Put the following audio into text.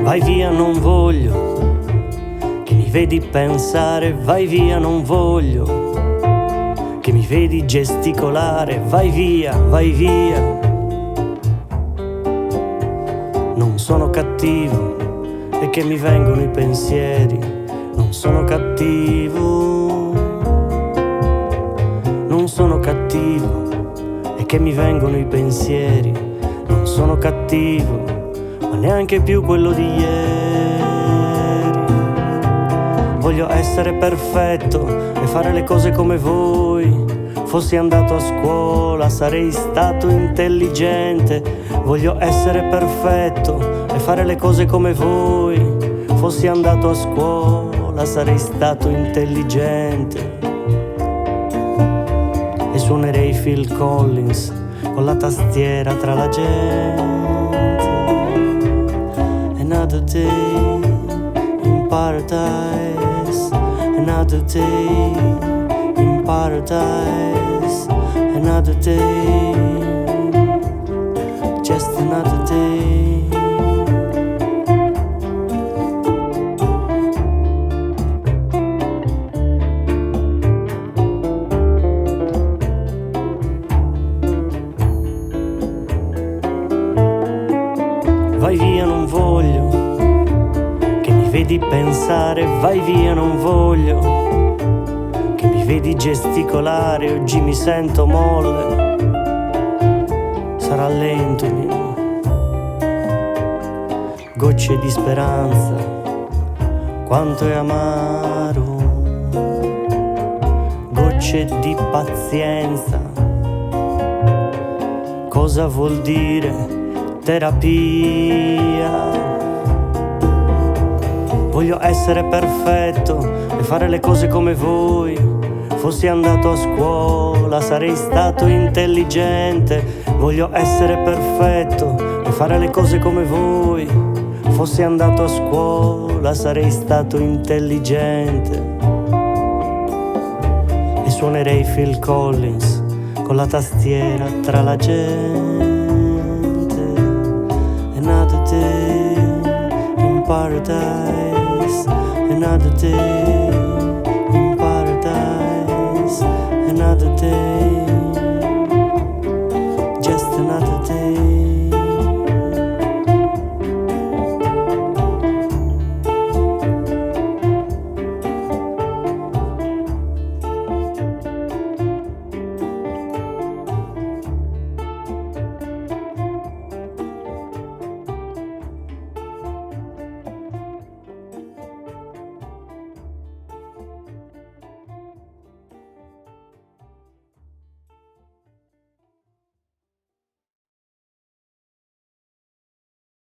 Vai via, non voglio che mi vedi pensare, vai via, non voglio che mi vedi gesticolare, vai via, vai via. Non sono cattivo e che mi vengono i pensieri, non sono cattivo, non sono cattivo e che mi vengono i pensieri, non sono cattivo, ma neanche più quello di ieri. Voglio essere perfetto e fare le cose come voi. Fossi andato a scuola sarei stato intelligente. Voglio essere perfetto e fare le cose come voi. Fossi andato a scuola sarei stato intelligente. E suonerei Phil Collins con la tastiera tra la gente. Another day in paradise, another day in paradise, another day, just another day. Vai via, non voglio che mi vedi pensare, vai via, non voglio che mi vedi gesticolare, oggi mi sento molle, sarà lento il mio, gocce di speranza, quanto è amaro, gocce di pazienza, cosa vuol dire terapia? Voglio essere perfetto e fare le cose come voi. Fossi andato a scuola sarei stato intelligente. Voglio essere perfetto e fare le cose come voi. Fossi andato a scuola sarei stato intelligente. E suonerei Phil Collins con la tastiera tra la gente. Another day in paradise, another day in paradise, another day.